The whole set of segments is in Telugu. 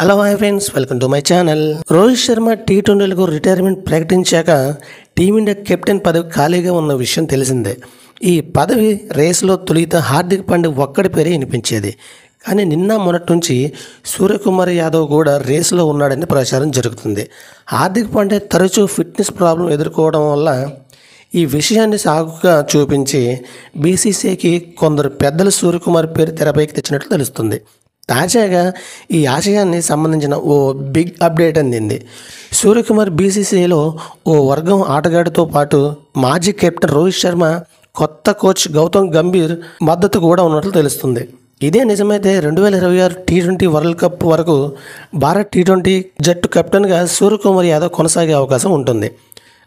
Hello hi friends, welcome to my channel. Rohit Sharma టీ20లకు రిటైర్మెంట్ ప్రకటించాక టీమిండియా కెప్టెన్ పదవి ఖాళీగా ఉన్న విషయం తెలిసిందే. ఈ పదవి రేసులో తొలిత హార్దిక్ పాండ్యా ఒక్కడి పేరే వినిపించేది. కానీ నిన్న మొన్నటి నుంచి సూర్యకుమార్ యాదవ్ కూడా రేసులో ఉన్నాడని ప్రచారం జరుగుతుంది. హార్దిక్ పాండ్యా తరచూ ఫిట్నెస్ ప్రాబ్లం ఎదుర్కోవడం వల్ల ఈ విషయాన్ని సాగుగా చూపించి బీసీసీఐకి కొందరు పెద్దలు సూర్యకుమార్ పేరు తెరపైకి తెచ్చినట్లు తెలుస్తుంది. తాజాగా ఈ ఆశయాన్ని సంబంధించిన ఓ బిగ్ అప్డేట్ అందింది. సూర్యకుమార్ బీసీసీఐలో ఓ వర్గం ఆటగాడితో పాటు మాజీ కెప్టెన్ రోహిత్ శర్మ, కొత్త కోచ్ గౌతమ్ గంభీర్ మద్దతు కూడా ఉన్నట్లు తెలుస్తుంది. ఇదే నిజమైతే 2026 టీ20 వరల్డ్ కప్ వరకు భారత్ టీ20 జట్టు కెప్టెన్గా సూర్యకుమార్ యాదవ్ కొనసాగే అవకాశం ఉంటుంది.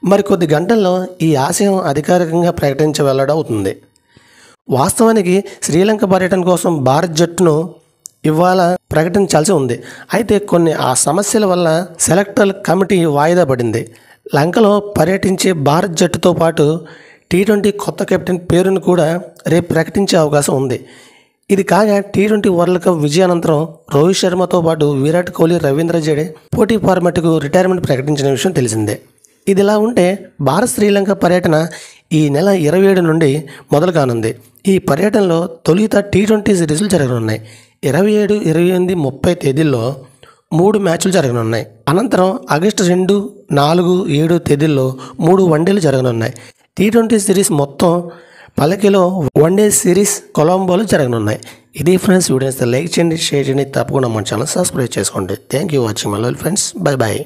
మరికొద్ది గంటల్లో ఈ ఆశయం అధికారికంగా ప్రకటించ వెల్లడవుతుంది. వాస్తవానికి శ్రీలంక పర్యటన కోసం భారత్ జట్టును ఇవాళ ప్రకటించాల్సి ఉంది. అయితే కొన్ని సమస్యల వల్ల సెలెక్టర్ల కమిటీ వాయిదా పడింది. లంకలో పర్యటించే భారత్ జట్టుతో పాటు టీ20 కొత్త కెప్టెన్ పేరును కూడా రేపు ప్రకటించే అవకాశం ఉంది. ఇది కాగా టీ20 వరల్డ్ కప్ విజయానంతరం రోహిత్ శర్మతో పాటు విరాట్ కోహ్లీ, రవీంద్ర జడే పోటీ ఫార్మాట్కు రిటైర్మెంట్ ప్రకటించిన విషయం తెలిసిందే. ఇదిలా ఉంటే భారత్ శ్రీలంక పర్యటన ఈ నెల 27 నుండి మొదలు కానుంది. ఈ పర్యటనలో తొలిత టీ20 సిరీస్లు జరగనున్నాయి. 27, 28, 30 తేదీల్లో 3 మ్యాచ్లు జరగనున్నాయి. అనంతరం ఆగస్టు 2, 4, 7 తేదీల్లో 3 వన్డేలు జరగనున్నాయి. టీ20 సిరీస్ మొత్తం 10 వన్డే సిరీస్ కొలంబోలో జరగనున్నాయి. ఇది ఫ్రెండ్స్, వీడియోస్ లైక్ చేయండి, షేర్ చేయండి, తప్పకుండా మన ఛానల్ సబ్స్క్రైబ్ చేసుకోండి. Thank you watching my friends. Bye bye.